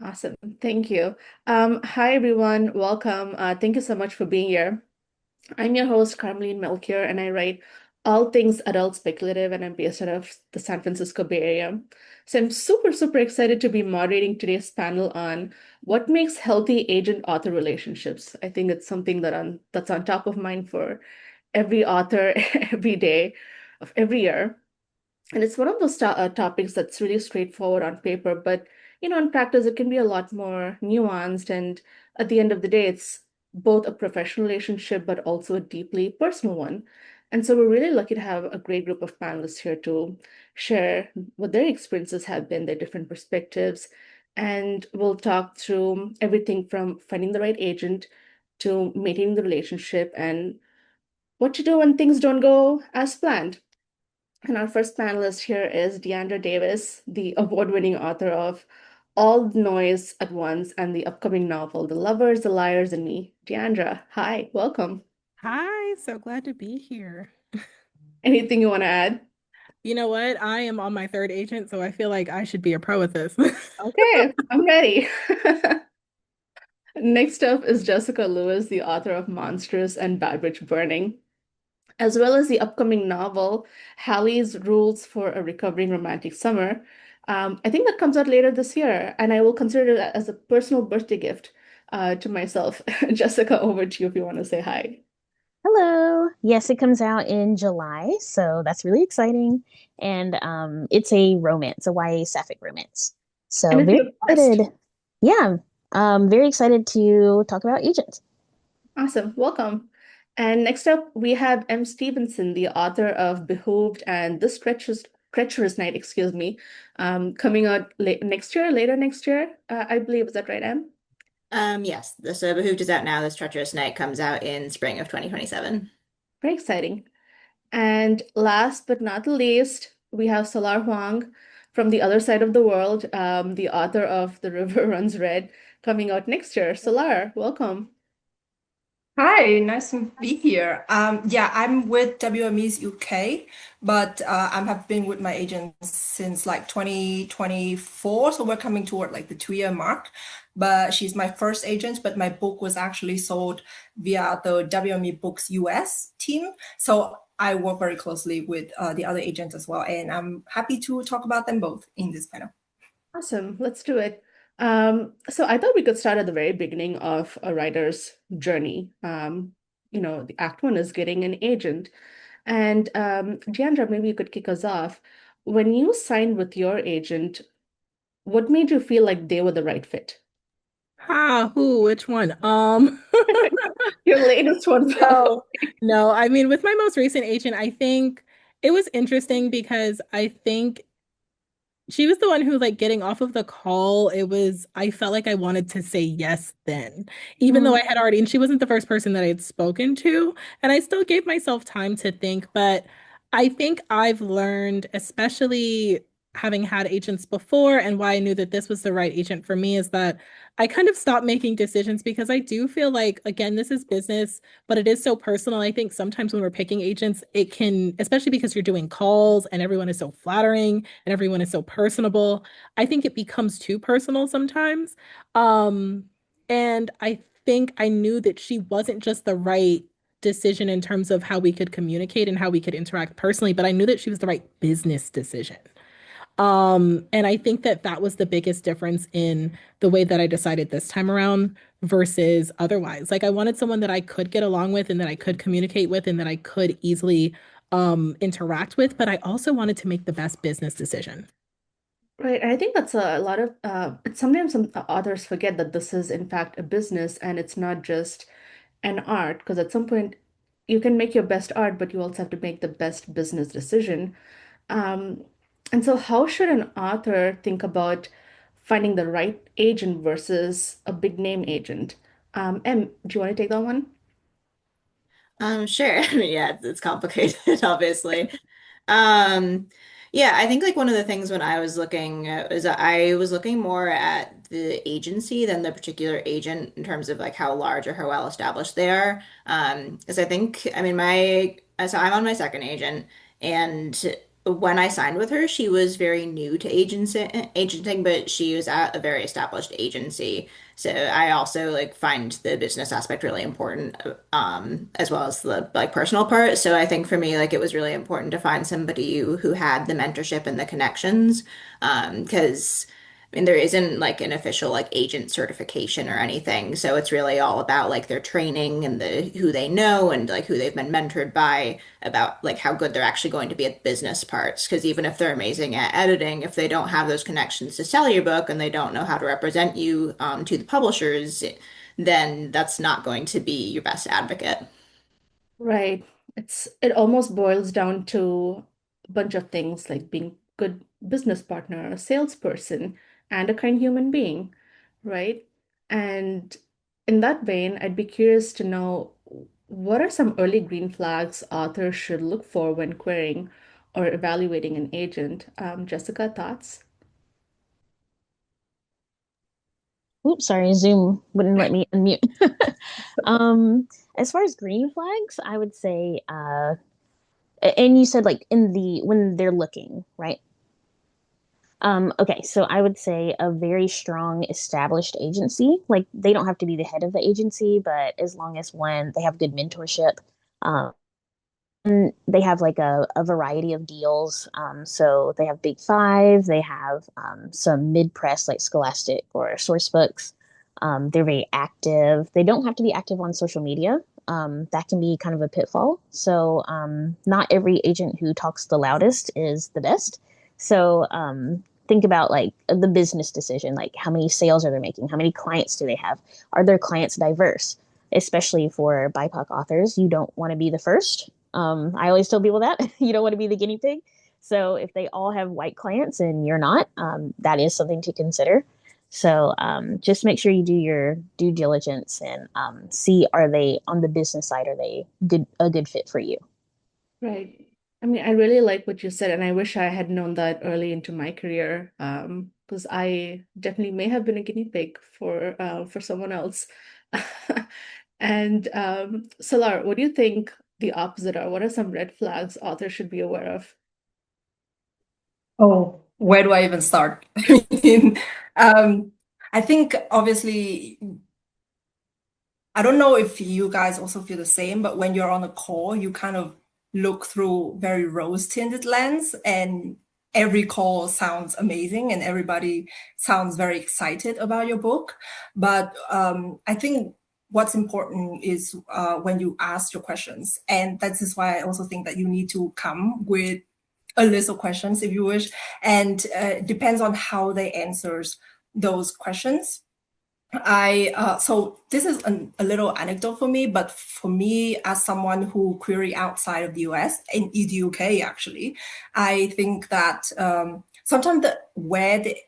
Awesome. Thank you. Hi, everyone. Welcome. Thank you so much for being here. I'm your host, Carmeline Melchior, and I write all things adult speculative, and I'm based out of the San Francisco Bay Area. So I'm super, super excited to be moderating today's panel on what makes healthy agent-author relationships. I think it's something that's on top of mind for every author every day of every year. And it's one of those topics that's really straightforward on paper, but in practice, it can be a lot more nuanced. And at the end of the day, it's both a professional relationship, but also a deeply personal one. And so we're really lucky to have a great group of panelists here to share what their experiences have been, their different perspectives. And we'll talk through everything from finding the right agent to maintaining the relationship and what to do when things don't go as planned. And our first panelist here is DeAndra Davis, the award-winning author of All the Noise at Once and the upcoming novel, The Lovers, the Liars, and Me. DeAndra, hi, welcome. Hi, so glad to be here. Anything you want to add? You know what? I am on my third agent, so I feel like I should be a pro at this. Okay, I'm ready. Next up is Jessica Lewis, the author of Monstrous and Bad Witch Burning, as well as the upcoming novel, Hallie's Rules for a Recovering Romantic Summer. I think that comes out later this year, and I will consider it as a personal birthday gift to myself. Jessica, over to you if you want to say hi. Hello. Yes, it comes out in July, so that's really exciting. And it's a romance, a YA sapphic romance. And So it's very your first. excited. Yeah, very excited to talk about Agent. Awesome. Welcome. And next up, we have M. Stevenson, the author of Behooved and This Treacherous Night, excuse me, coming out next year, later next year, I believe. Is that right, Em? Yes, the so Behooved is out now. This Treacherous Night comes out in spring of 2027. Very exciting. And last but not the least, we have Solar Huang from the other side of the world, the author of The River Runs Red, coming out next year. Solar, welcome. Hi, nice to be here. Yeah, I'm with WME's UK, but I have been with my agent since like 2024, so we're coming toward like the 2 year mark. But she's my first agent, but my book was actually sold via the WME Books US team. So I work very closely with the other agents as well, and I'm happy to talk about them both in this panel. Awesome. Let's do it. So I thought we could start at the very beginning of a writer's journey. The act one is getting an agent. And Deandra, maybe you could kick us off. When you signed with your agent, what made you feel like they were the right fit? Which one? Your latest one, probably. No, no. I mean, with my most recent agent, I think it was interesting because I think she was the one who, like, getting off of the call, I felt like I wanted to say yes then, even though I had already, and she wasn't the first person that I had spoken to. And I still gave myself time to think. But I think I've learned, especially having had agents before, and why I knew that this was the right agent for me is that I kind of stopped making decisions because I do feel like, again, this is business, but it is so personal. I think sometimes when we're picking agents, it can, especially because you're doing calls and everyone is so flattering and everyone is so personable, I think it becomes too personal sometimes. Um, and I think I knew that she wasn't just the right decision in terms of how we could communicate and how we could interact personally, but I knew that she was the right business decision. And I think that that was the biggest difference in the way that I decided this time around versus otherwise. Like I wanted someone that I could get along with and that I could communicate with and that I could easily interact with, but I also wanted to make the best business decision. Right. And I think that's a lot of, sometimes some authors forget that this is, in fact, a business and it's not just an art, because at some point you can make your best art, but you also have to make the best business decision. Um, and so, how should an author think about finding the right agent versus a big name agent? Em, do you want to take that one? Sure. Yeah, it's complicated, obviously. Um, yeah, I think like one of the things when I was looking is that I was looking more at the agency than the particular agent in terms of like how large or how well established they are. Because I think, I mean, so I'm on my second agent, and when I signed with her, she was very new to agenting, but she was at a very established agency. So I also like find the business aspect really important, as well as the like personal part. So I think for me, like it was really important to find somebody who had the mentorship and the connections, because I mean, there isn't like an official like agent certification or anything. So it's really all about like their training and the who they know and like who they've been mentored by about like how good they're actually going to be at business parts. Because even if they're amazing at editing, if they don't have those connections to sell your book and they don't know how to represent you to the publishers, then that's not going to be your best advocate. Right. It almost boils down to a bunch of things like being good business partner, a salesperson, and a kind human being, right? And in that vein, I'd be curious to know what are some early green flags authors should look for when querying or evaluating an agent? Jessica, thoughts? Oops, sorry, Zoom wouldn't let me unmute. um, as far as green flags, I would say, and you said like in the when they're looking, right? Okay, so I would say a very strong established agency. Like they don't have to be the head of the agency, but as long as one, they have good mentorship. Um, and they have like a variety of deals. So they have Big Five, they have some mid press like Scholastic or Sourcebooks. They're very active. They don't have to be active on social media. That can be kind of a pitfall. So not every agent who talks the loudest is the best. So think about like the business decision, like how many sales are they making? How many clients do they have? Are their clients diverse? Especially for BIPOC authors, you don't want to be the first. I always tell people that you don't want to be the guinea pig. So if they all have white clients and you're not, that is something to consider. So just make sure you do your due diligence and see, are they on the business side, are they a good fit for you? Right. I mean, I really like what you said, and I wish I had known that early into my career, because I definitely may have been a guinea pig for someone else. And Solar, what do you think the opposite are? What are some red flags authors should be aware of? Oh, where do I even start? I mean, I think obviously, I don't know if you guys also feel the same, but when you're on a call, you kind of look through very rose-tinted lens, and every call sounds amazing and everybody sounds very excited about your book. But I think what's important is when you ask your questions. And that is why I also think that you need to come with a list of questions if you wish. And it depends on how they answers those questions. So this is a little anecdote for me, but for me, as someone who query outside of the US and in the UK, actually, I think that sometimes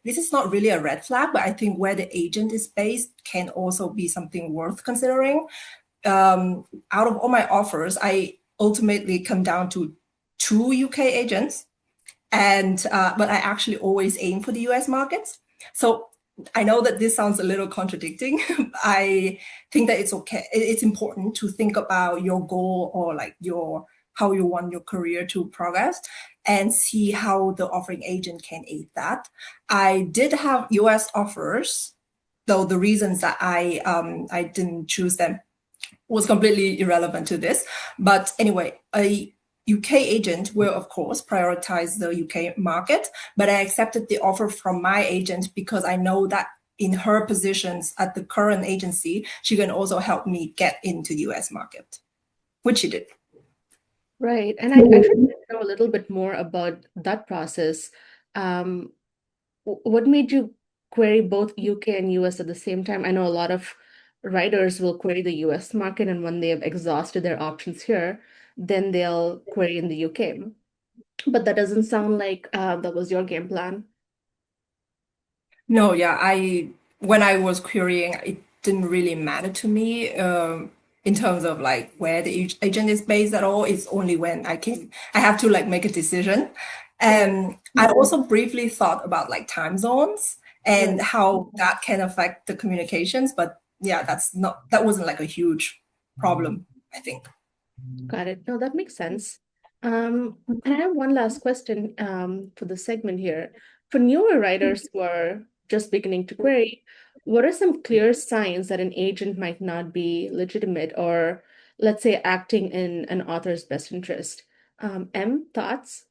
this is not really a red flag, but I think where the agent is based can also be something worth considering. Out of all my offers, I ultimately come down to two UK agents, and but I actually always aim for the US markets. So I know that this sounds a little contradicting. I think that it's okay. It's important to think about your goal or like your how you want your career to progress and see how the offering agent can aid that. I did have US offers, though the reasons that I didn't choose them was completely irrelevant to this. But anyway, a UK agent will, of course, prioritize the UK market, but I accepted the offer from my agent because I know that in her positions at the current agency, she can also help me get into the US market, which she did. Right. And I'd actually like to know a little bit more about that process. Um, what made you query both UK and US at the same time? I know a lot of writers will query the US market, and when they have exhausted their options here, then they'll query in the UK. But that doesn't sound like that was your game plan. No, yeah, I when I was querying, it didn't really matter to me in terms of like where the agent is based at all. It's only when I have to like make a decision. Right. And I also briefly thought about like time zones and Right. how that can affect the communications, but yeah, that wasn't like a huge problem, I think. Got it. No, that makes sense. And I have one last question for the segment here. For newer writers who are just beginning to query, what are some clear signs that an agent might not be legitimate or, let's say, acting in an author's best interest? Thoughts?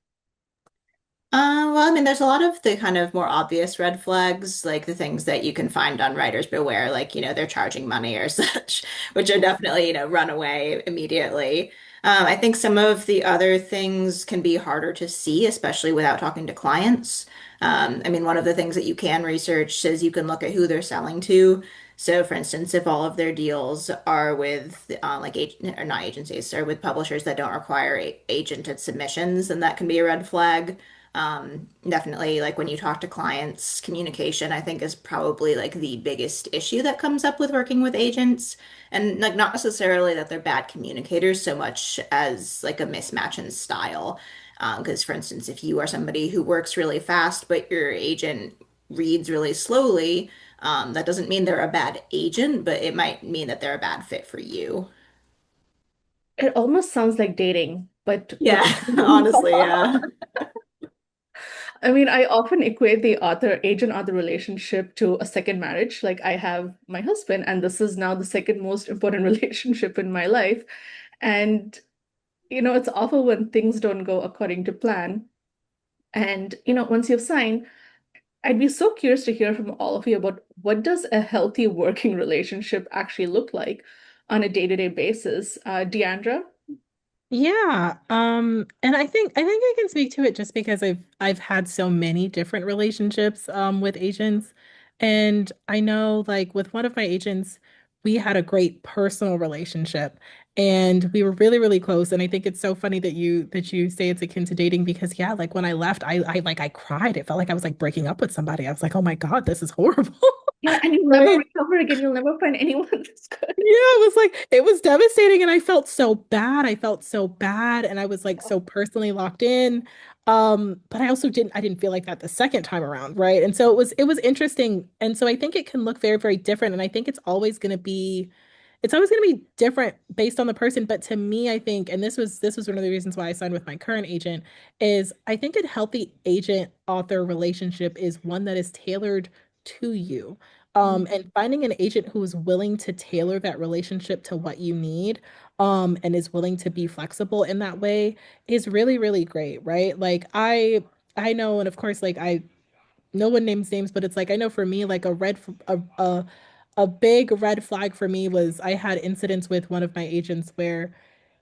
Well, I mean, there's a lot of the kind of more obvious red flags, like the things that you can find on Writers Beware, like, they're charging money or such, which are definitely, run away immediately. I think some of the other things can be harder to see, especially without talking to clients. I mean, one of the things that you can research is you can look at who they're selling to. So, for instance, if all of their deals are with like agent or not agencies, or with publishers that don't require agented submissions, then that can be a red flag. Definitely, like when you talk to clients, communication, I think, is probably like the biggest issue that comes up with working with agents. And like not necessarily that they're bad communicators so much as like a mismatch in style. Because, for instance, if you are somebody who works really fast, but your agent reads really slowly, that doesn't mean they're a bad agent, but it might mean that they're a bad fit for you. It almost sounds like dating, but with Yeah, honestly, yeah. I mean, I often equate the author agent author relationship to a second marriage. Like, I have my husband, and this is now the second most important relationship in my life. And, it's awful when things don't go according to plan. And, once you've signed, I'd be so curious to hear from all of you about what does a healthy working relationship actually look like on a day-to-day basis? Deandra? Yeah, and I think I can speak to it just because I've had so many different relationships with agents. And I know like with one of my agents, we had a great personal relationship and we were really, really close. And I think it's so funny that you say it's akin to dating because yeah, like when I left, I cried. It felt like I was like breaking up with somebody. I was like, oh my God, this is horrible. Yeah, and you'll never Right? recover again. You'll never find anyone that's good. Yeah, it was like it was devastating and I felt so bad. I felt so bad and I was like so personally locked in. But I didn't feel like that the second time around, right? And so it was interesting. And so I think it can look very, very different. And I think it's always going to be different based on the person. But to me, I think, and this was one of the reasons why I signed with my current agent, is I think a healthy agent author relationship is one that is tailored to you. And finding an agent who is willing to tailor that relationship to what you need, and is willing to be flexible in that way is really, really great, right? Like I know, and of course, like I no one names names, but it's like I know for me, like a big red flag for me was I had incidents with one of my agents where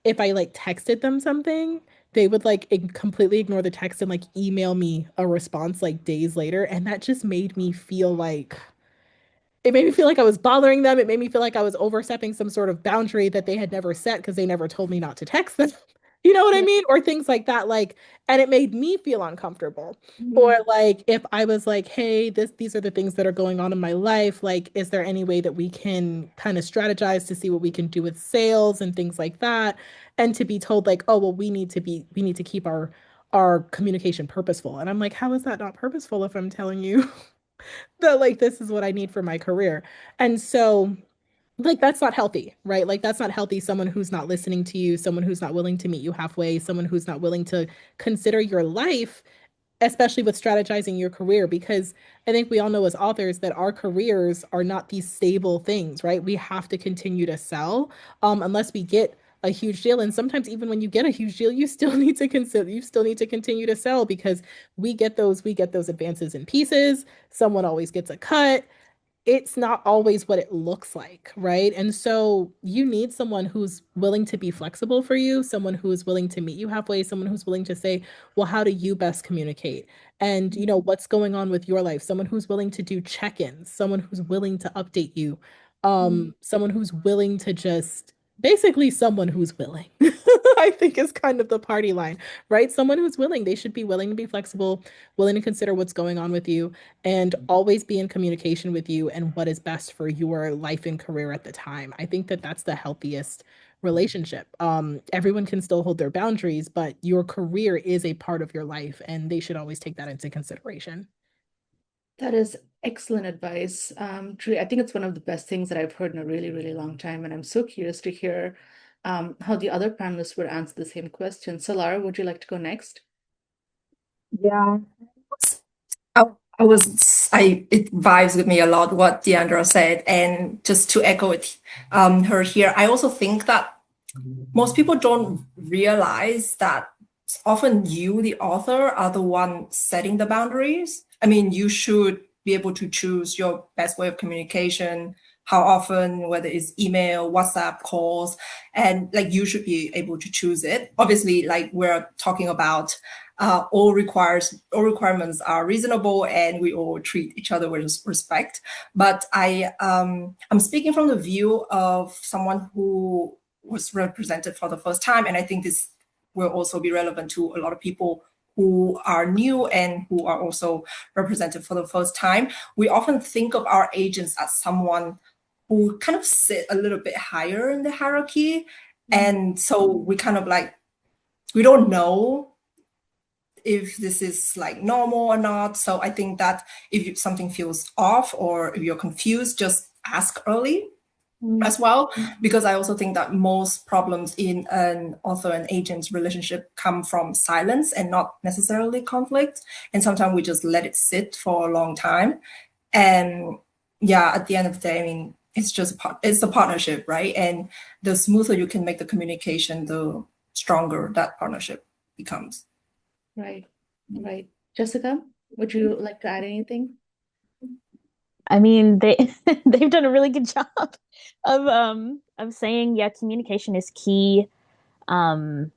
if I like texted them something, they would like completely ignore the text and like email me a response like days later, and that just made me feel like it made me feel like I was bothering them. It made me feel like I was overstepping some sort of boundary that they had never set because they never told me not to text them. You know what I Yeah. mean? Or things like that. Like, and it made me feel uncomfortable. Mhm. Or like if I was like, hey, these are the things that are going on in my life. Like, is there any way that we can kind of strategize to see what we can do with sales and things like that? And to be told like, oh, well, we need to keep our communication purposeful. And I'm like, how is that not purposeful if I'm telling you that like this is what I need for my career. And so like that's not healthy, right? Like that's not healthy. Someone who's not listening to you, someone who's not willing to meet you halfway, someone who's not willing to consider your life, especially with strategizing your career, because I think we all know as authors that our careers are not these stable things, right? We have to continue to sell, unless we get a huge deal. And sometimes even when you get a huge deal, you still need to continue to sell because we get those advances in pieces. Someone always gets a cut. It's not always what it looks like, right? And so you need someone who's willing to be flexible for you, someone who is willing to meet you halfway, someone who's willing to say, well, how do you best communicate? And, what's going on with your life? Someone who's willing to do check-ins, someone who's willing to update you, someone who's willing to just basically someone who's willing. I think is kind of the party line, right? Someone who's willing, they should be willing to be flexible, willing to consider what's going on with you and always be in communication with you and what is best for your life and career at the time. I think that that's the healthiest relationship. Everyone can still hold their boundaries, but your career is a part of your life, and they should always take that into consideration. That is excellent advice. Truly, I think it's one of the best things that I've heard in a really, really long time, and I'm so curious to hear how the other panelists would answer the same question. So, Lara, would you like to go next? Yeah. It vibes with me a lot what DeAndra said, and just to echo it, her here, I also think that most people don't realize that often you, the author, are the one setting the boundaries. I mean, you should be able to choose your best way of communication, how often, whether it's email, WhatsApp, calls, and like you should be able to choose it. Obviously, like we're talking about all requirements are reasonable and we all treat each other with respect. But I'm speaking from the view of someone who was represented for the first time, and I think this will also be relevant to a lot of people who are new and who are also represented for the first time. We often think of our agents as someone who kind of sit a little bit higher in the hierarchy. And so we kind of like, we don't know if this is like normal or not. So I think that if something feels off or if you're confused, just ask early as well, because I also think that most problems in an author and agent's relationship come from silence and not necessarily conflict. And sometimes we just let it sit for a long time. And yeah, at the end of the day, I mean, it's a partnership, right? And the smoother you can make the communication, the stronger that partnership becomes. Right, right. Jessica, would you like to add anything? I mean, they've done a really good job of saying, yeah, communication is key, and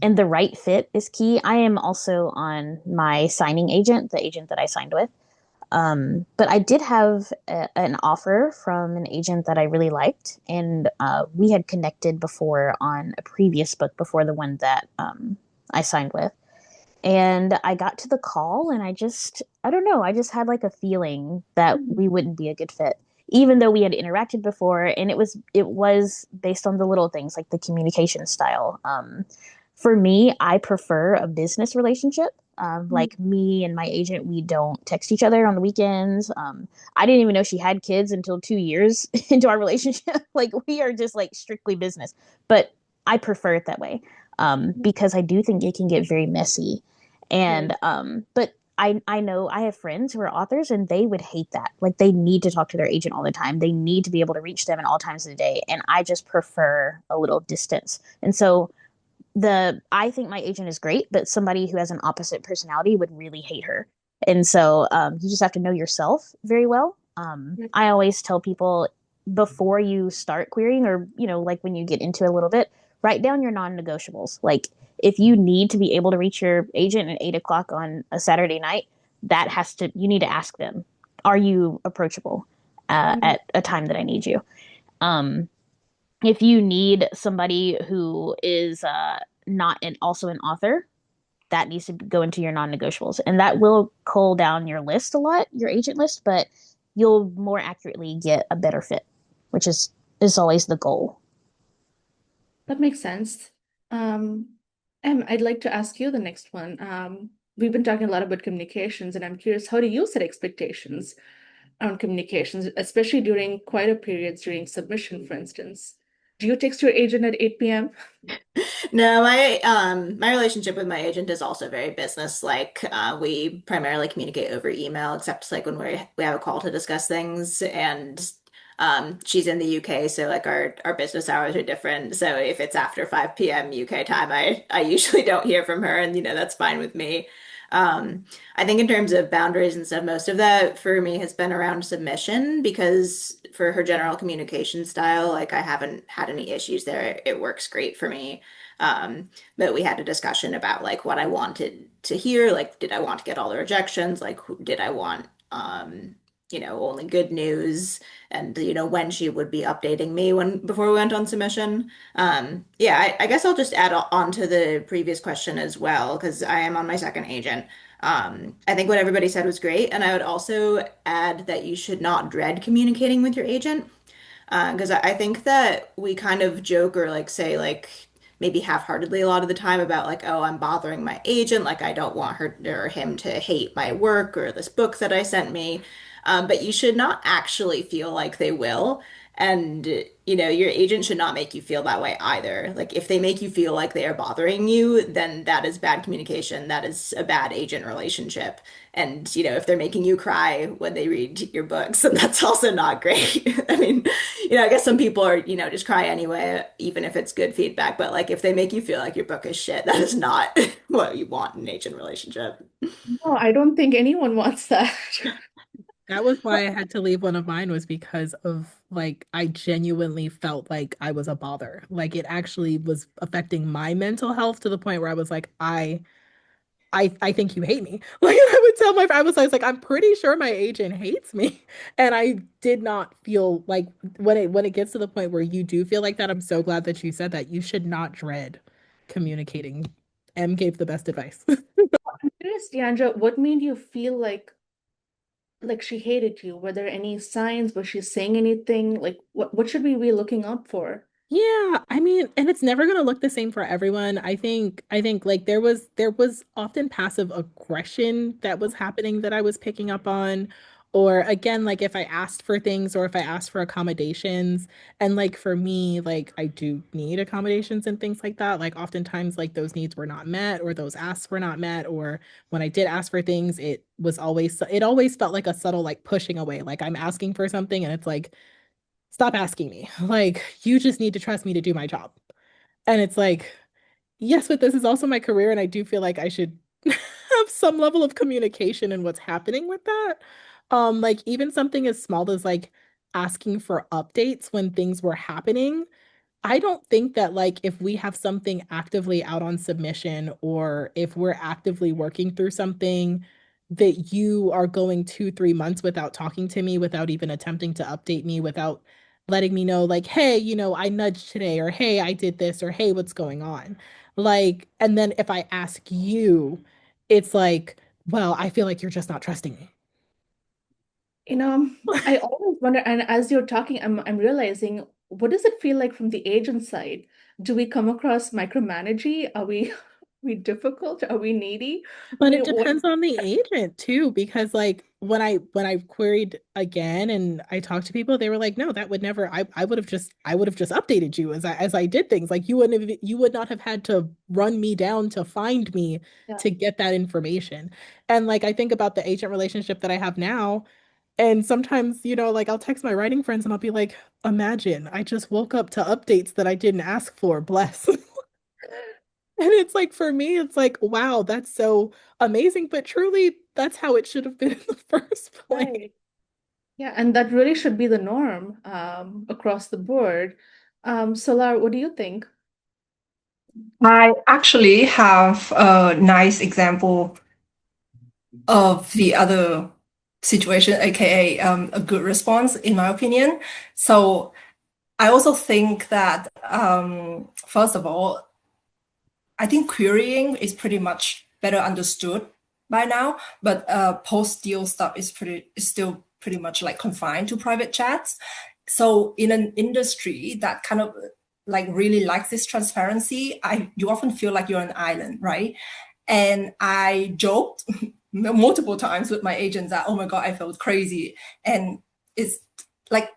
the right fit is key. I am also on my signing agent, the agent that I signed with. But I did have an offer from an agent that I really liked, and we had connected before on a previous book before the one that I signed with. And I got to the call, and I don't know, I just had like a feeling that we wouldn't be a good fit, even though we had interacted before, and it was based on the little things like the communication style. For me, I prefer a business relationship. Like me and my agent, we don't text each other on the weekends. I didn't even know she had kids until 2 years into our relationship. Like we are just like strictly business, but I prefer it that way, because I do think it can get very messy. And but I know I have friends who are authors and they would hate that. Like they need to talk to their agent all the time. They need to be able to reach them at all times of the day. And I just prefer a little distance. And so I think my agent is great, but somebody who has an opposite personality would really hate her. And so you just have to know yourself very well. I always tell people before you start querying, or like when you get into it a little bit, write down your non-negotiables. Like if you need to be able to reach your agent at 8 o'clock on a Saturday night, you need to ask them, are you approachable at a time that I need you? If you need somebody who is not also an author, that needs to go into your non-negotiables, and that will cull down your list a lot, your agent list, but you'll more accurately get a better fit, which is always the goal. That makes sense. Em, I'd like to ask you the next one. We've been talking a lot about communications, and I'm curious, how do you set expectations on communications, especially during quieter periods during submission, for instance? Do you text your agent at 8 p.m.? No, my relationship with my agent is also very business like. We primarily communicate over email, except like when we have a call to discuss things, and she's in the UK, so like our business hours are different. So if it's after 5 p.m. UK time, I usually don't hear from her, and that's fine with me. I think in terms of boundaries and stuff, most of that for me has been around submission, because for her general communication style, like I haven't had any issues there. It works great for me. But we had a discussion about like what I wanted to hear. Like, did I want to get all the rejections? Like, did I want, only good news? And, when she would be updating me before we went on submission. Yeah, I guess I'll just add on to the previous question as well, because I am on my second agent. I think what everybody said was great. And I would also add that you should not dread communicating with your agent. Because I think that we kind of joke or like say like maybe half-heartedly a lot of the time about like, oh, I'm bothering my agent, like I don't want her or him to hate my work or this book that I sent me. But you should not actually feel like they will. And, your agent should not make you feel that way either. Like, if they make you feel like they are bothering you, then that is bad communication. That is a bad agent relationship. And, if they're making you cry when they read your books, then that's also not great. I mean, I guess some people are, just cry anyway, even if it's good feedback. But like, if they make you feel like your book is shit, that is not what you want in an agent relationship. No, I don't think anyone wants that. That was why I had to leave one of mine, was because of like I genuinely felt like I was a bother. Like it actually was affecting my mental health to the point where I was like, I think you hate me. Like I would tell I was like, I'm pretty sure my agent hates me. And I did not feel like when it gets to the point where you do feel like that, I'm so glad that you said that. You should not dread communicating. M gave the best advice. I'm curious, DeAndra, what made you feel like she hated you? Were there any signs? Was she saying anything? Like what should we be looking out for? Yeah, I mean, and it's never gonna look the same for everyone. I think like there was often passive aggression that was happening that I was picking up on. Or again, like if I asked for things or if I asked for accommodations, and like for me, like I do need accommodations and things like that. Like oftentimes like those needs were not met or those asks were not met, or when I did ask for things, it always felt like a subtle like pushing away. Like I'm asking for something and it's like stop asking me. Like, you just need to trust me to do my job. And it's like, yes, but this is also my career, and I do feel like I should have some level of communication in what's happening with that. Like even something as small as like asking for updates when things were happening. I don't think that like if we have something actively out on submission or if we're actively working through something that you are going 2, 3 months without talking to me, without even attempting to update me, without letting me know like, hey, I nudged today, or hey, I did this, or hey, what's going on? Like, and then if I ask you, it's like, well, I feel like you're just not trusting me. You know, I always wonder, and as you're talking, I'm realizing, what does it feel like from the agent side? Do we come across micromanaging? Are we we difficult? Are we needy? I But it mean, what depends on the agent too, because like when I queried again and I talked to people, they were like, no, that would never, I would have just updated you as I did things. Like you would not have had to run me down to find me yeah. to get that information. And like I think about the agent relationship that I have now, and sometimes, like I'll text my writing friends and I'll be like, imagine I just woke up to updates that I didn't ask for, bless. And it's like for me, it's like, wow, that's so amazing. But truly, that's how it should have been in the first place. Right. Yeah, and that really should be the norm across the board. Solar, what do you think? I actually have a nice example of the other situation, aka a good response, in my opinion. So I also think that first of all, I think querying is pretty much better understood by now, but post-deal stuff is still pretty much like confined to private chats. So in an industry that kind of like really likes this transparency, you often feel like you're an island, right? And I joked multiple times with my agents that, oh my God, I felt crazy. And it's like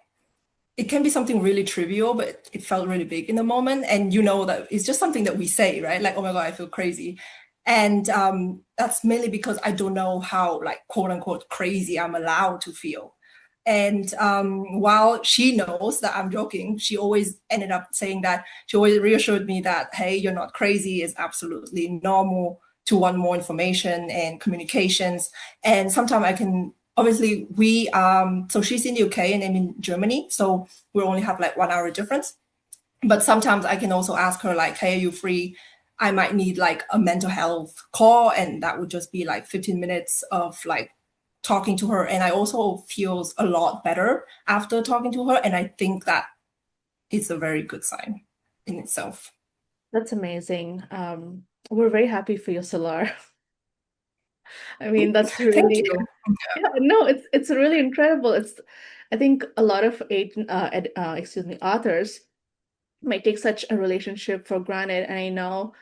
it can be something really trivial, but it felt really big in the moment. And that it's just something that we say, right? Like, oh my God, I feel crazy. And that's mainly because I don't know how, like, quote unquote, crazy I'm allowed to feel. And while she knows that I'm joking, she always ended up saying that she always reassured me that, hey, you're not crazy, it's absolutely normal to want more information and communications. And sometimes I can obviously so she's in the UK and I'm in Germany, so we only have like 1 hour difference. But sometimes I can also ask her like, hey, are you free? I might need like a mental health call, and that would just be like 15 minutes of like talking to her. And I also feels a lot better after talking to her, and I think that is a very good sign in itself. That's amazing. We're very happy for you, Solar. I mean, that's Thank really you. yeah, no, it's really incredible. I think a lot of authors might take such a relationship for granted, and I know,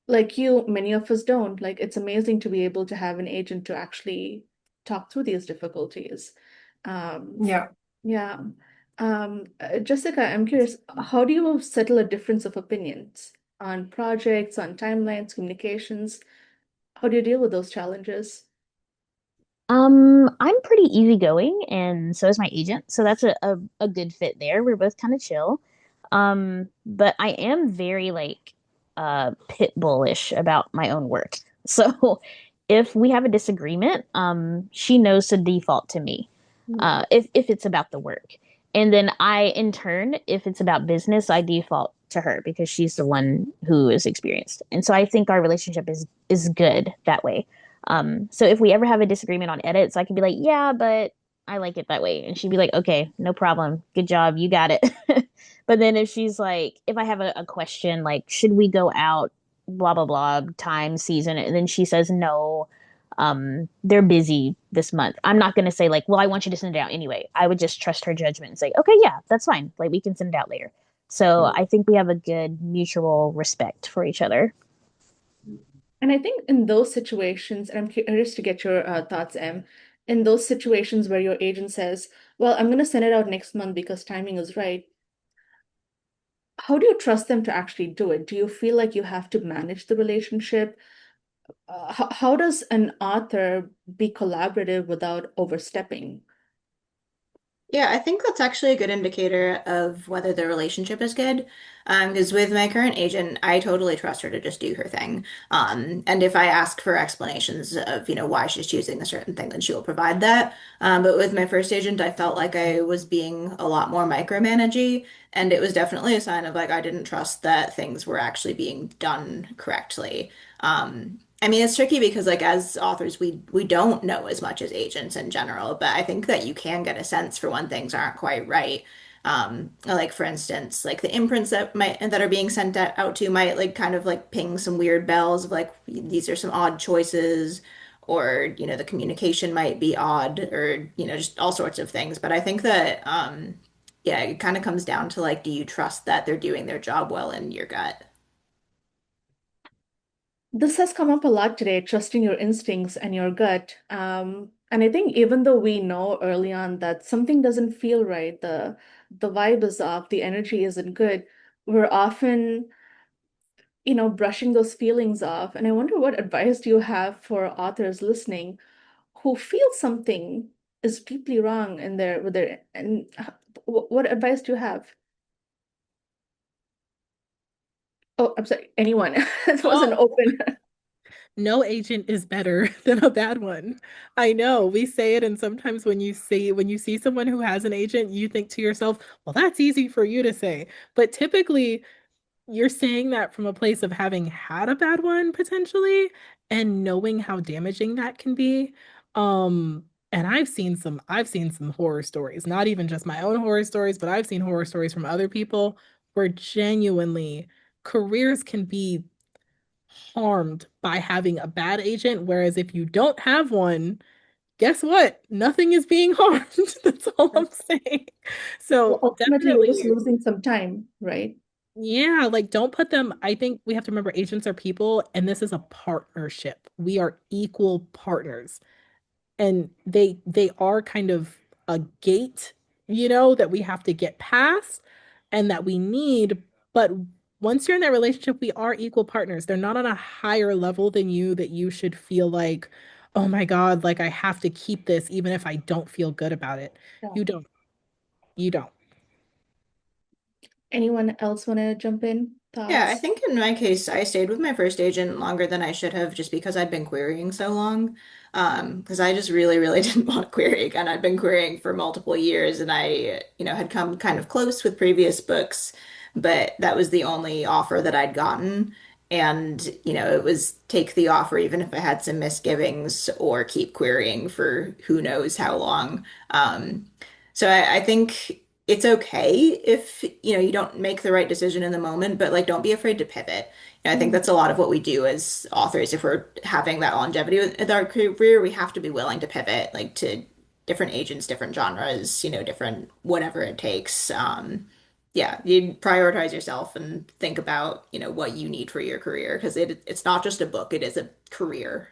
like you, many of us don't. Like, it's amazing to be able to have an agent to actually talk through these difficulties. Um, Yeah. yeah. Jessica, I'm curious, how do you settle a difference of opinions on projects, on timelines, communications? How do you deal with those challenges? I'm pretty easygoing, and so is my agent. So that's a good fit there. We're both kind of chill. But I am very like pit bullish about my own work. So if we have a disagreement, she knows to default to me. Hmm. If it's about the work. And then I, in turn, if it's about business, I default to her because she's the one who is experienced. And so I think our relationship is good that way. So if we ever have a disagreement on edits, I can be like, yeah, but I like it that way. And she'd be like, okay, no problem. Good job. You got it. But then if she's like, if I have a question, like, should we go out, blah, blah, blah, time, season, and then she says no, they're busy this month. I'm not going to say, like, well, I want you to send it out anyway. I would just trust her judgment and say, okay, yeah, that's fine. Like, we can send it out later. So I think we have a good mutual respect for each other. And I think in those situations, and I'm curious to get your thoughts, Em, in those situations where your agent says, well, I'm going to send it out next month because timing is right, how do you trust them to actually do it? Do you feel like you have to manage the relationship? How does an author be collaborative without overstepping? Yeah, I think that's actually a good indicator of whether the relationship is good. Because with my current agent, I totally trust her to just do her thing. And if I ask for explanations of, why she's choosing a certain thing, then she will provide that. But with my first agent, I felt like I was being a lot more micromanagey, and it was definitely a sign of like I didn't trust that things were actually being done correctly. I mean, it's tricky because like as authors, we don't know as much as agents in general, but I think that you can get a sense for when things aren't quite right. Like for instance, like the imprints that are being sent out to might like kind of like ping some weird bells of like these are some odd choices, or the communication might be odd, or just all sorts of things. But I think that yeah, it kind of comes down to like, do you trust that they're doing their job well in your gut? This has come up a lot today, trusting your instincts and your gut. And I think even though we know early on that something doesn't feel right, the vibe is off, the energy isn't good, we're often, brushing those feelings off. And I wonder what advice do you have for authors listening who feel something is deeply wrong in their with their and what advice do you have? Oh, I'm sorry, anyone. It wasn't Oh, open. no agent is better than a bad one. I know we say it, and sometimes when you see someone who has an agent, you think to yourself, well, that's easy for you to say. But typically, you're saying that from a place of having had a bad one potentially and knowing how damaging that can be. And I've seen some horror stories, not even just my own horror stories, but I've seen horror stories from other people where genuinely careers can be harmed by having a bad agent, whereas if you don't have one, guess what? Nothing is being harmed. That's all I'm saying. Well, So ultimately, you're just definitely, losing some time, right? yeah, like don't put them. I think we have to remember agents are people, and this is a partnership. We are equal partners, and they are kind of a gate, that we have to get past and that we need. But once you're in that relationship, we are equal partners. They're not on a higher level than you that you should feel like, oh my God, like I have to keep this even if I don't feel good about it. Yeah. You don't. You don't. Anyone else want to jump in? Yeah, I Thoughts? think in my case, I stayed with my first agent longer than I should have just because I'd been querying so long. Because I just really, really didn't want to query again. I'd been querying for multiple years and I, had come kind of close with previous books, but that was the only offer that I'd gotten. And, it was take the offer even if I had some misgivings or keep querying for who knows how long. So I think it's okay if you don't make the right decision in the moment, but like don't be afraid to pivot. I think Mm. that's a lot of what we do as authors. If we're having that longevity with our career, we have to be willing to pivot, like to different agents, different genres, different whatever it takes. Yeah, you prioritize yourself and think about what you need for your career because it's not just a book; it is a career.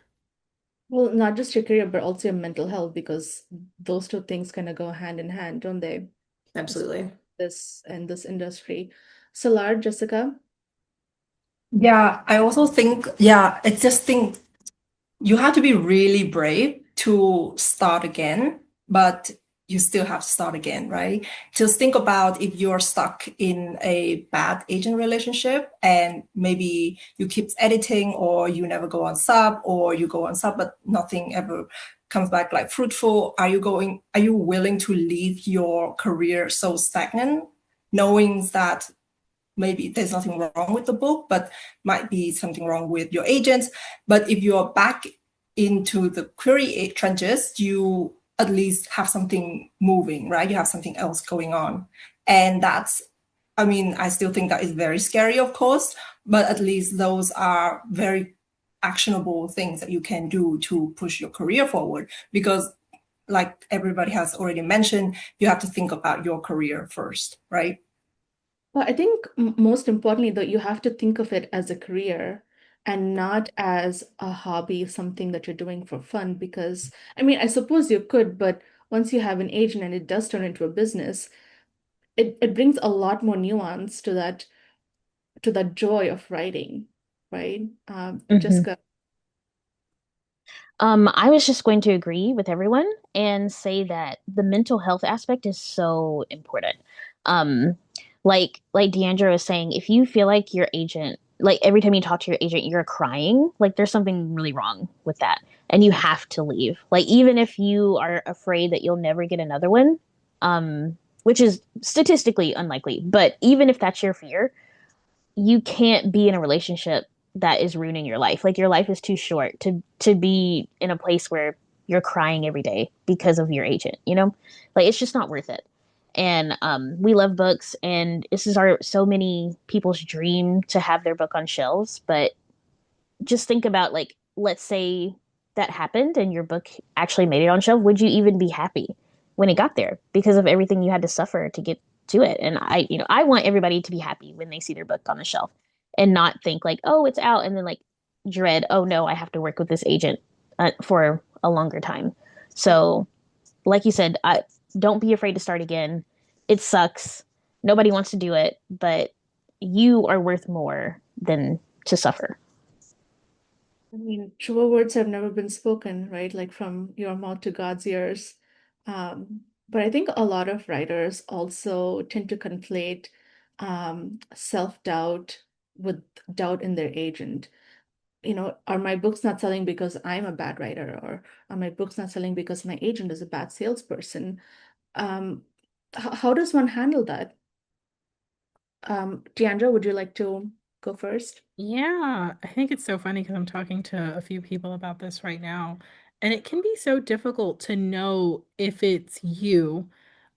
Well, not just your career, but also your mental health, because those two things kind of go hand in hand, don't they? Absolutely. this in this industry. Salar, Jessica? Yeah, I also think, yeah, I just think you have to be really brave to start again, but you still have to start again, right? Just think about if you're stuck in a bad agent relationship and maybe you keep editing or you never go on sub or you go on sub, but nothing ever comes back like fruitful. Are you willing to leave your career so stagnant, knowing that maybe there's nothing wrong with the book, but might be something wrong with your agents. But if you're back into the query trenches, you at least have something moving, right? You have something else going on. And that's, I mean, I still think that is very scary, of course, but at least those are very actionable things that you can do to push your career forward. Because, like everybody has already mentioned, you have to think about your career first, right? But I think most importantly, though, you have to think of it as a career and not as a hobby, something that you're doing for fun. Because, I mean, I suppose you could, but once you have an agent and it does turn into a business, it brings a lot more nuance to that joy of writing, right? Mhm. Jessica. I was just going to agree with everyone and say that the mental health aspect is so important. Um, like Deandra was saying, if you feel like your agent, like every time you talk to your agent, you're crying, like there's something really wrong with that, and you have to leave. Like even if you are afraid that you'll never get another one, which is statistically unlikely, but even if that's your fear, you can't be in a relationship that is ruining your life. Like your life is too short to be in a place where you're crying every day because of your agent, you know? Like it's just not worth it. And we love books and this is our so many people's dream to have their book on shelves, but just think about like let's say that happened and your book actually made it on shelf, would you even be happy when it got there because of everything you had to suffer to get to it? And I want everybody to be happy when they see their book on the shelf and not think like, oh, it's out, and then like dread, oh no, I have to work with this agent for a longer time. So, like you said, don't be afraid to start again. It sucks. Nobody wants to do it, but you are worth more than to suffer. I mean, truer words have never been spoken, right? Like from your mouth to God's ears. But I think a lot of writers also tend to conflate self-doubt with doubt in their agent. You know, are my books not selling because I'm a bad writer, or are my books not selling because my agent is a bad salesperson? Um, how does one handle that? Deandra, would you like to go first? Yeah, I think it's so funny because I'm talking to a few people about this right now, and it can be so difficult to know if it's you,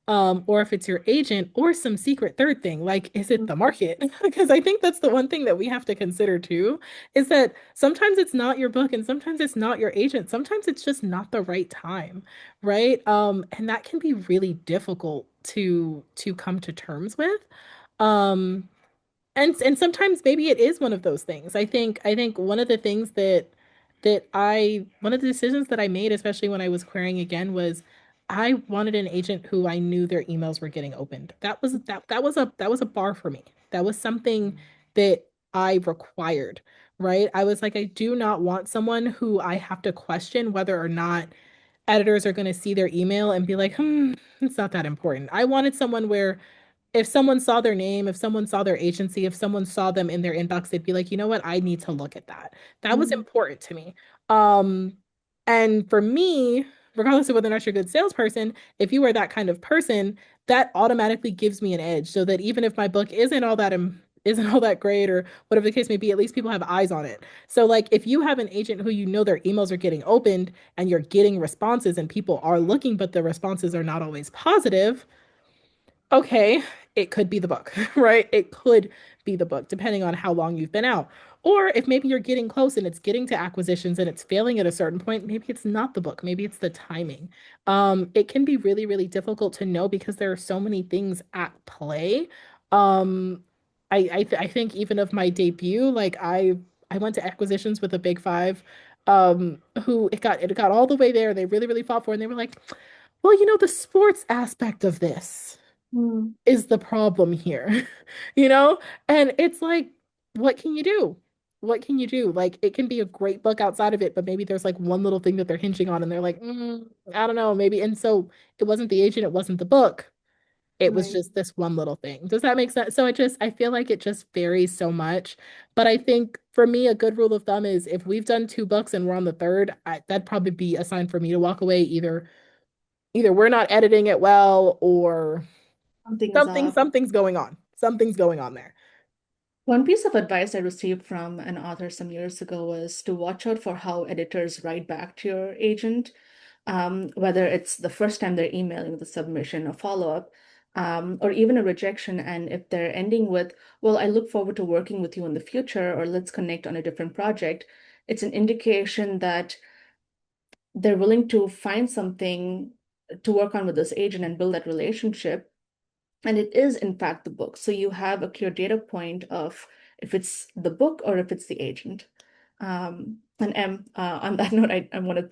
or if it's your agent or some secret third thing, like is it the market? Because I think that's the one thing that we have to consider too, is that sometimes it's not your book and sometimes it's not your agent. Sometimes it's just not the right time, right? And that can be really difficult to come to terms with. Um, and sometimes maybe it is one of those things. I think one of the things that one of the decisions that I made, especially when I was querying again, was I wanted an agent who I knew their emails were getting opened. That was a bar for me. That was something that I required, right? I was like, I do not want someone who I have to question whether or not editors are going to see their email and be like, it's not that important. I wanted someone where if someone saw their name, if someone saw their agency, if someone saw them in their inbox, they'd be like, you know what? I need to look at that. That was Mhm. important to me. Um, and for me, regardless of whether or not you're a good salesperson, if you are that kind of person, that automatically gives me an edge so that even if my book isn't all that great or whatever the case may be, at least people have eyes on it. So like if you have an agent who you know their emails are getting opened and you're getting responses and people are looking, but the responses are not always positive, okay, it could be the book, right? It could be the book, depending on how long you've been out. Or if maybe you're getting close and it's getting to acquisitions and it's failing at a certain point, maybe it's not the book, maybe it's the timing. It can be really, really difficult to know because there are so many things at play. Um, I think even of my debut, like I went to acquisitions with a big five, who it got all the way there. They really, really fought for, it, and they were like, well, the sports aspect of this. Mm. is the problem here, you know? And it's like, what can you do? What can you do? Like, it can be a great book outside of it, but maybe there's like one little thing that they're hinging on and they're like, I don't know, maybe. And so it wasn't the agent, it wasn't the book. It was Right. just this one little thing. Does that make sense? So I feel like it just varies so much. But I think for me, a good rule of thumb is if we've done two books and we're on the third, that'd probably be a sign for me to walk away. Either we're not editing it well or Something is off. something's going on. Something's going on there. One piece of advice I received from an author some years ago was to watch out for how editors write back to your agent, whether it's the first time they're emailing the submission, a follow-up, or even a rejection. And if they're ending with, well, I look forward to working with you in the future, or let's connect on a different project, it's an indication that they're willing to find something to work on with this agent and build that relationship. And it is, in fact, the book. So you have a clear data point of if it's the book or if it's the agent. And on that note, I want to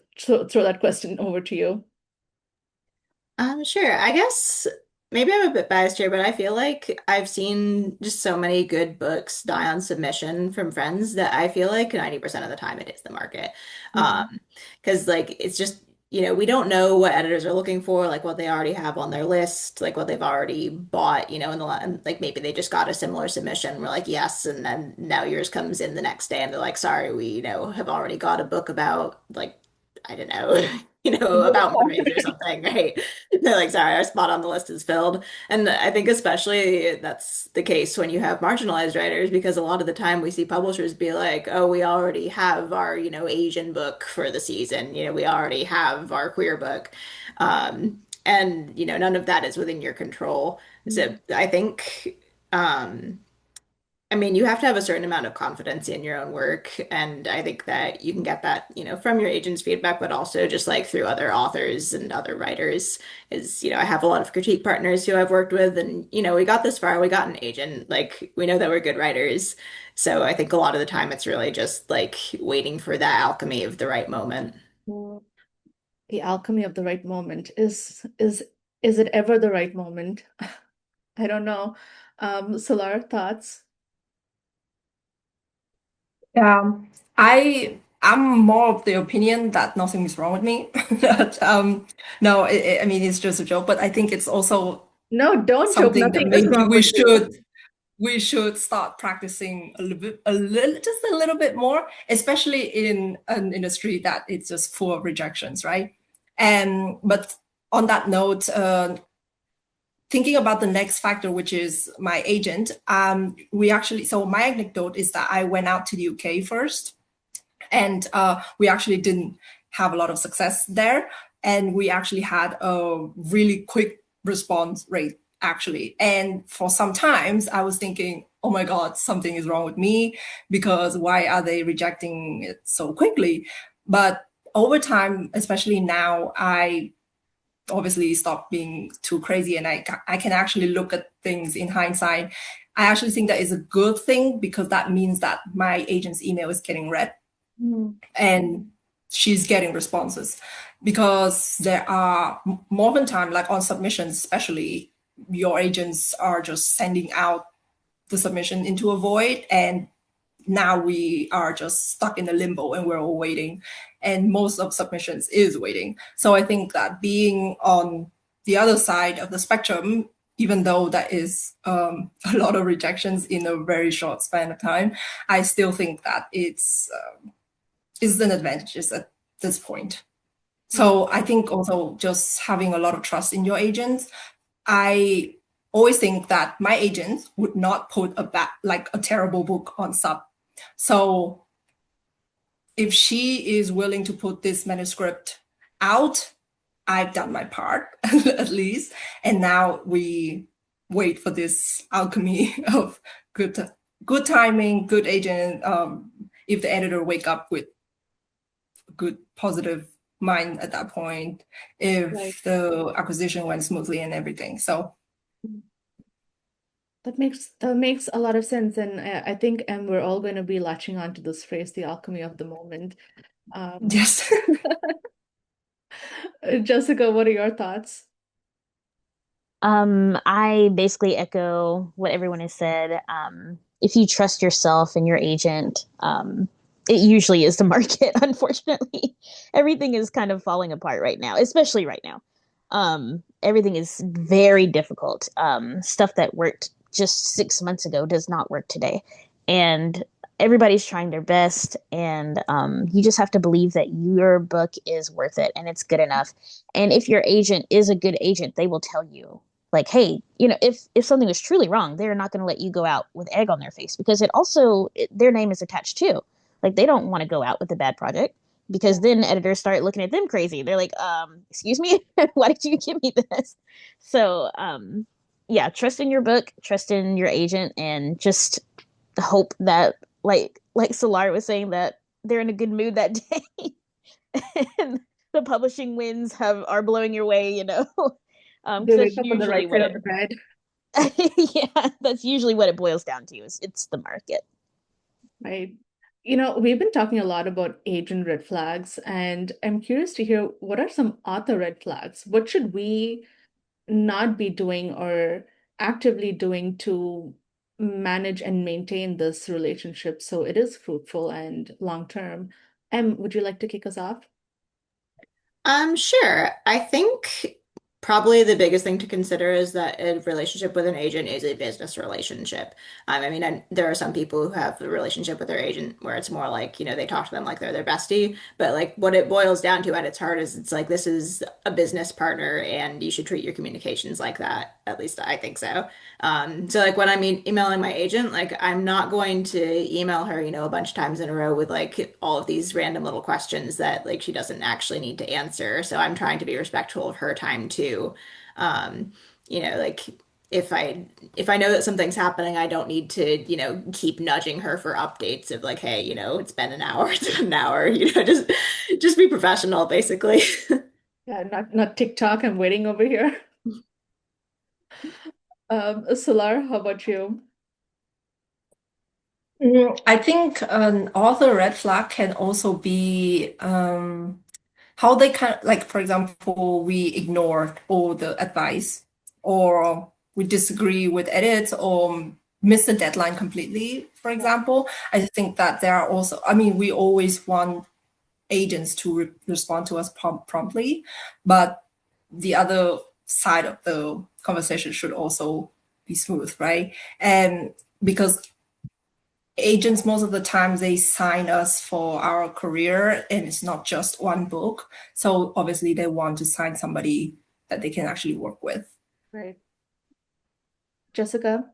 throw that question over to you. Sure. I guess maybe I'm a bit biased here, but I feel like I've seen just so many good books die on submission from friends that I feel like 90% of the time it is the market. Mhm. Because like it's just, we don't know what editors are looking for, like what they already have on their list, like what they've already bought, in and like maybe they just got a similar submission. We're like, yes, and then now yours comes in the next day and they're like, sorry, we, have already got a book about like I don't know, about mermaids or something, right? They're like, sorry, our spot on the list is filled. And I think especially that's the case when you have marginalized writers, because a lot of the time we see publishers be like, oh, we already have our, Asian book for the season. We already have our queer book. And, none of that is within your control. So I think, I mean, you have to have a certain amount of confidence in your own work, and I think that you can get that, from your agent's feedback, but also just like through other authors and other writers. Is, I have a lot of critique partners who I've worked with, and we got this far, we got an agent, like we know that we're good writers. So I think a lot of the time it's really just like waiting for that alchemy of the right moment. Mm. The alchemy of the right moment is it ever the right moment? I don't know. Solar thoughts? I'm more of the opinion that nothing is wrong with me. That, no, I mean it's just a joke, but I think it's also No, don't joke. something that Nothing is maybe wrong with you. we should start practicing just a little bit more, especially in an industry that it's just full of rejections, right? And but on that note, thinking about the next factor, which is my agent, so my anecdote is that I went out to the UK first, and we actually didn't have a lot of success there, and we actually had a really quick response rate actually. And for some times I was thinking, oh my god, something is wrong with me, because why are they rejecting it so quickly? But over time, especially now, I obviously stopped being too crazy, and I can actually look at things in hindsight. I actually think that is a good thing, because that means that my agent's email is getting read Mm. and she's getting responses, because there are more than time, like on submissions especially, your agents are just sending out the submission into a void, and now we are just stuck in a limbo and we're all waiting, and most of submissions is waiting. So I think that being on the other side of the spectrum, even though that is a lot of rejections in a very short span of time, I still think that it's is an advantage at this point. Mm. So I think also just having a lot of trust in your agents. I always think that my agent would not put like a terrible book on sub. So if she is willing to put this manuscript out, I've done my part at least. And now we wait for this alchemy of good timing, good agent. If the editor wake up with good positive mind at that point, Right. if the acquisition went smoothly and everything. So That makes a lot of sense, and I think we're all going to be latching on to this phrase, the alchemy of the moment. Um, yes. Jessica, what are your thoughts? I basically echo what everyone has said. If you trust yourself and your agent, it usually is the market, unfortunately. Everything is kind of falling apart right now, especially right now. Everything is very difficult. Stuff that worked just 6 months ago does not work today. And everybody's trying their best. And you just have to believe that your book is worth it and it's good enough. And if your agent is a good agent, they will tell you like, hey, if something was truly wrong, they're not going to let you go out with egg on their face because their name is attached too. Like they don't want to go out with a bad project because then editors start looking at them crazy. They're like, excuse me, why did you give me this? So, yeah, trust in your book, trust in your agent, and just hope that, like Solar was saying, that they're in a good mood that day, and the publishing winds are blowing your way. They Because wake that's up on the usually right side what of it. the bed. Yeah, that's usually what it boils down to. Is it's the market. Right. We've been talking a lot about agent red flags, and I'm curious to hear what are some author red flags? What should we not be doing or actively doing to manage and maintain this relationship so it is fruitful and long term? Would you like to kick us off? Sure. I think probably the biggest thing to consider is that a relationship with an agent is a business relationship. I mean, there are some people who have a relationship with their agent where it's more like, they talk to them like they're their bestie, but like what it boils down to at its heart is it's like this is a business partner and you should treat your communications like that. At least I think so. So like when I'm emailing my agent, like I'm not going to email her, a bunch of times in a row with like all of these random little questions that like she doesn't actually need to answer. So I'm trying to be respectful of her time too. Um, like if I know that something's happening, I don't need to, keep nudging her for updates of like, hey, it's been an hour, it's been an hour, just be professional basically. Yeah, not TikTok. I'm waiting over here. Solar, how about you? I think an author red flag can also be how they kind of like, for example, we ignore all the advice, or we disagree with edits, or miss the deadline completely, for example. I think that there are also, I mean, we always want agents to respond to us promptly, but the other side of the conversation should also be smooth, right? And because agents most of the time they sign us for our career and it's not just one book, so obviously they want to sign somebody that they can actually work with. Right. Jessica?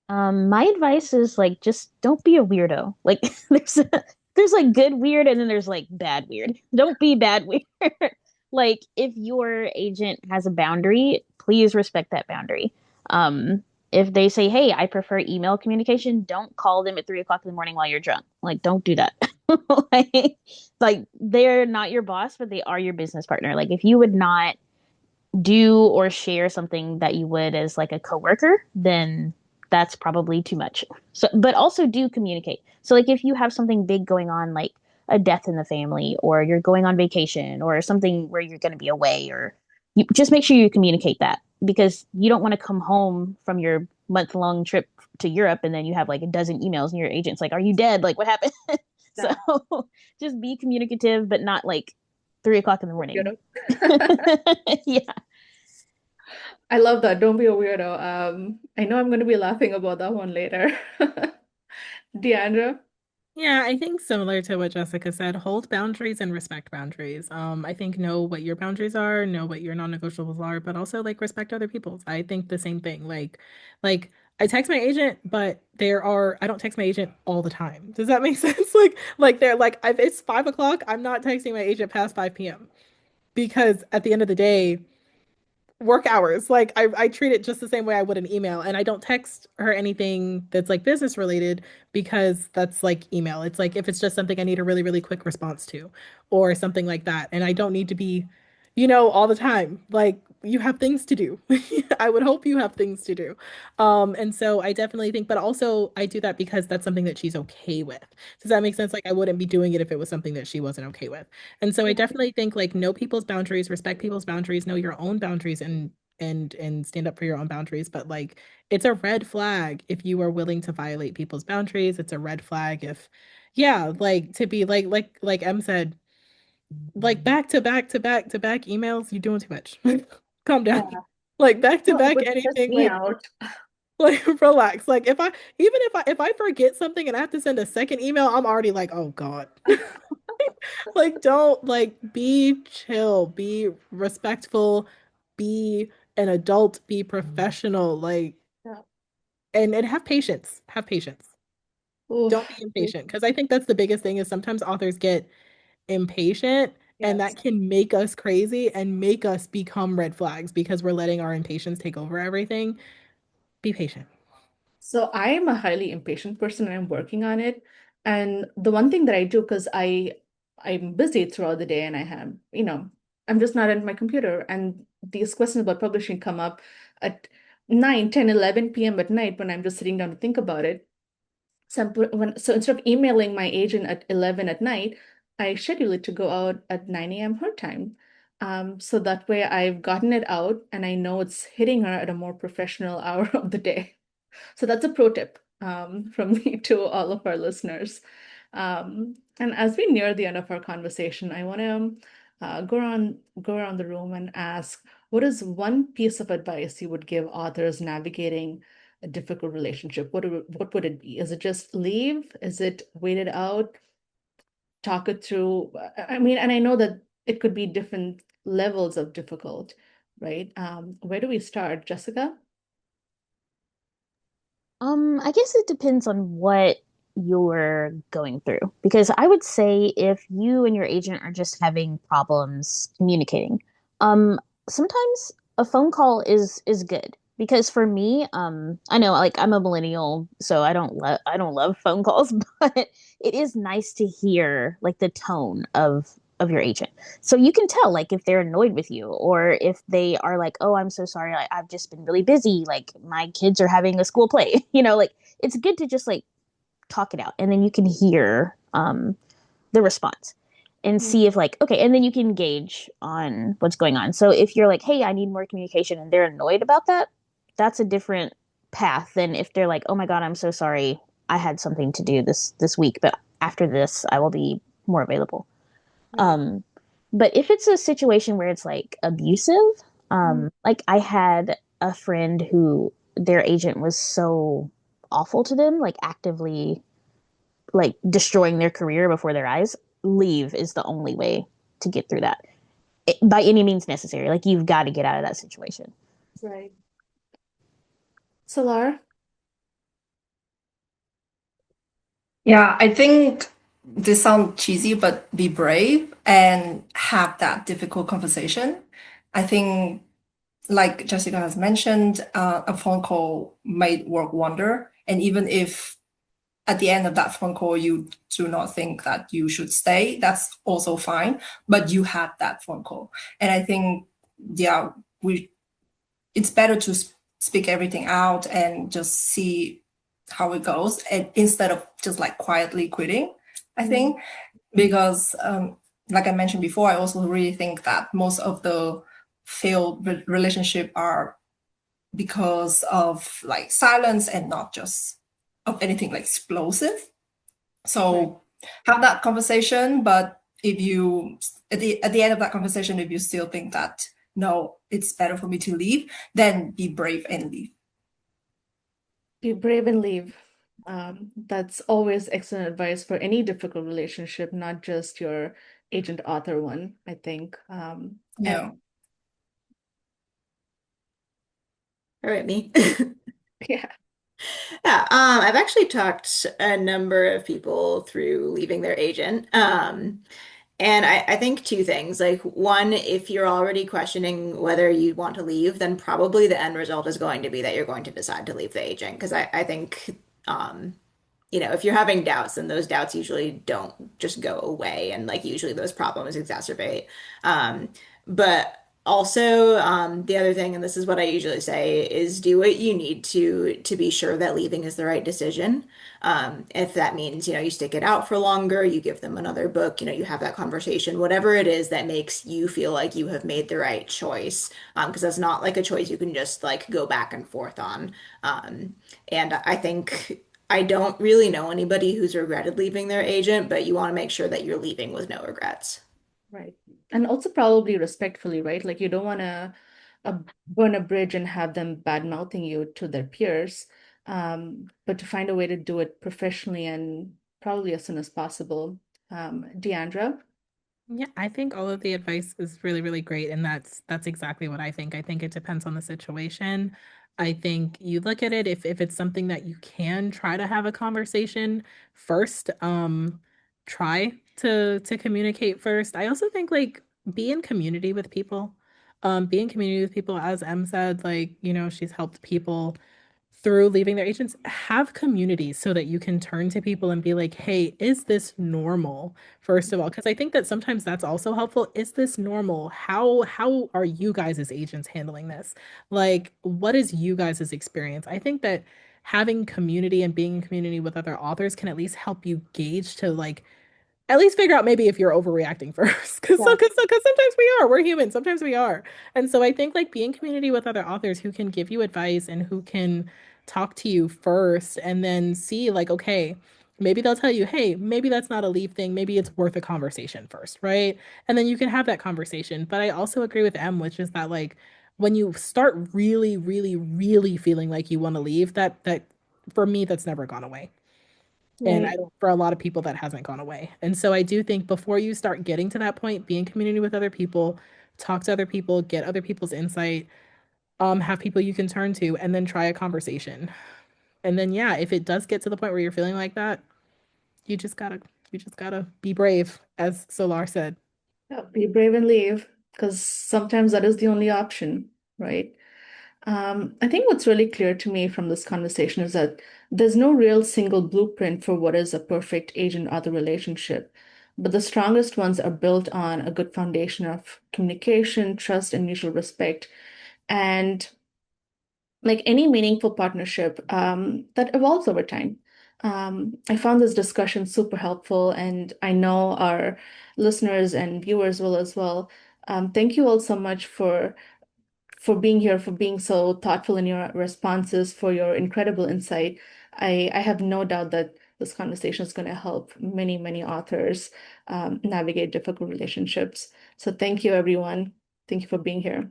My advice is like just don't be a weirdo. Like there's like good weird and then there's like bad weird. Don't be bad weird. Like if your agent has a boundary, please respect that boundary. Um, if they say, "Hey, I prefer email communication," don't call them at 3 o'clock in the morning while you're drunk. Like don't do that. like, like they're not your boss, but they are your business partner. Like if you would not do or share something that you would as like a coworker, then that's probably too much. So, but also do communicate. So, like if you have something big going on, like a death in the family, or you're going on vacation, or something where you're going to be away, or you just make sure you communicate that because you don't want to come home from your month-long trip to Europe and then you have like a dozen emails and your agent's like, "Are you dead? Like what happened?" So, Yeah. just be communicative, but not like 3 o'clock in the morning. Yeah. I love that. Don't be a weirdo. I know I'm going to be laughing about that one later. Deandra? Yeah, I think similar to what Jessica said, hold boundaries and respect boundaries. I think know what your boundaries are, know what your non-negotiables are, but also like respect other people's. I think the same thing. Like I text my agent, but I don't text my agent all the time. Does that make sense? Like they're like if it's 5 o'clock, I'm not texting my agent past 5 p.m. because at the end of the day, work hours. Like I treat it just the same way I would an email. And I don't text her anything that's like business related because that's like email. It's like if it's just something I need a really, really quick response to or something like that. And I don't need to be, all the time. Like you have things to do. I would hope you have things to do. And so I definitely think, but also I do that because that's something that she's okay with. Does that make sense? Like I wouldn't be doing it if it was something that she wasn't okay with. And so I Yeah. definitely think like know people's boundaries, respect people's boundaries, know your own boundaries and stand up for your own boundaries. But like it's a red flag if you are willing to violate people's boundaries. It's a red flag if, yeah, like to be like Em said, like back to back to back to back emails, you're doing too much. Calm down. Yeah. Like back to No, it back would stress anything, me out. like relax. Like if I forget something and I have to send a second email, I'm already like, oh God. Like don't like be chill, be respectful, be an adult, be professional, like Yeah. and have patience. Have patience. Don't be Oof. impatient. Because I think that's the biggest thing is sometimes authors get impatient and Yes. that can make us crazy and make us become red flags because we're letting our impatience take over everything. Be patient. So I am a highly impatient person and I'm working on it. And the one thing that I do, because I'm busy throughout the day and I have, I'm just not at my computer. And these questions about publishing come up at 9, 10, 11 p.m. at night when I'm just sitting down to think about it. So instead of emailing my agent at 11 at night, I schedule it to go out at 9 a.m. her time. So that way I've gotten it out and I know it's hitting her at a more professional hour of the day. So that's a pro tip from me to all of our listeners. And as we near the end of our conversation, I want to go around the room and ask, what is one piece of advice you would give authors navigating a difficult relationship? What would it be? Is it just leave? Is it wait it out? Talk it through? I mean, and I know that it could be different levels of difficult, right? Where do we start, Jessica? I guess it depends on what you're going through. Because I would say if you and your agent are just having problems communicating, um, sometimes a phone call is good. Because for me, I know like I'm a millennial, so I don't love phone calls, but it is nice to hear like the tone of your agent. So you can tell like if they're annoyed with you or if they are like, "Oh, I'm so sorry. I've just been really busy. Like my kids are having a school play." Like it's good to just like talk it out and then you can hear the response and Mm. see if like okay, and then you can gauge on what's going on. So if you're like, "Hey, I need more communication," and they're annoyed about that, that's a different path than if they're like, "Oh my God, I'm so sorry. I had something to do this week, but after this I will be more available." Right. Um, but if it's a situation where it's like abusive, Mm. like I had a friend who their agent was so awful to them, like actively like destroying their career before their eyes, leave is the only way to get through that. By any means necessary. Like you've got to get out of that situation. Right. Solar? Yeah, I think this sounds cheesy, but be brave and have that difficult conversation. I think, like Jessica has mentioned, a phone call might work wonder. And even if at the end of that phone call you do not think that you should stay, that's also fine. But you had that phone call, and I think, yeah, we it's better to speak everything out and just see how it goes, and instead of just like quietly quitting, I Mm. think, because like I mentioned before, I also really think that most of the failed relationship are because of like silence and not just of anything like explosive. Right. So have that conversation, but if you at the end of that conversation, if you still think that no, it's better for me to leave, then be brave and leave. Be brave and leave. That's always excellent advice for any difficult relationship, not just your agent author one, I think. Yeah. All right, me. Yeah. Yeah, I've actually talked a number of people through leaving their agent. And I think two things. Like, one, if you're already questioning whether you want to leave, then probably the end result is going to be that you're going to decide to leave the agent. Because I think, if you're having doubts, then those doubts usually don't just go away. And like, usually those problems exacerbate. Um, but Also, the other thing, and this is what I usually say, is do what you need to be sure that leaving is the right decision. If that means, you stick it out for longer, you give them another book, you have that conversation, whatever it is that makes you feel like you have made the right choice. Because that's not like a choice you can just like go back and forth on. And I think I don't really know anybody who's regretted leaving their agent, but you want to make sure that you're leaving with no regrets. Right. And also probably respectfully, right? Like you don't want to burn a bridge and have them bad mouthing you to their peers, but to find a way to do it professionally and probably as soon as possible. Deandra? Yeah, I think all of the advice is really, really great, and that's exactly what I think. I think it depends on the situation. I think you look at it if it's something that you can try to have a conversation first, try to communicate first. I also think like be in community with people. Be in community with people, as Em said, like, she's helped people through leaving their agents. Have communities so that you can turn to people and be like, hey, is this normal? First of all, because I think that sometimes that's also helpful. Is this normal? How are you guys as agents handling this? Like, what is you guys' experience? I think that having community and being in community with other authors can at least help you gauge to like at least figure out maybe if you're overreacting first. Because sometimes we are. We're human. Sometimes we are. And so I think like being community with other authors who can give you advice and who can talk to you first and then see like, okay, maybe they'll tell you, hey, maybe that's not a leave thing. Maybe it's worth a conversation first, right? And then you can have that conversation. But I also agree with M, which is that like when you start really, really, really feeling like you want to leave, that for me, that's never gone away. And I Right. don't, for a lot of people, that hasn't gone away. And so I do think before you start getting to that point, be in community with other people, talk to other people, get other people's insight, have people you can turn to, and then try a conversation. And then yeah, if it does get to the point where you're feeling like that, you just gotta you just gotta be brave, as Solar said. Yeah, be brave and leave, because sometimes that is the only option, right? I think what's really clear to me from this conversation is that there's no real single blueprint for what is a perfect agent-author relationship, but the strongest ones are built on a good foundation of communication, trust, and mutual respect. And like any meaningful partnership, that evolves over time. I found this discussion super helpful, and I know our listeners and viewers will as well. Thank you all so much for being here, for being so thoughtful in your responses, for your incredible insight. I have no doubt that this conversation is going to help many, many authors navigate difficult relationships. So thank you, everyone. Thank you for being here.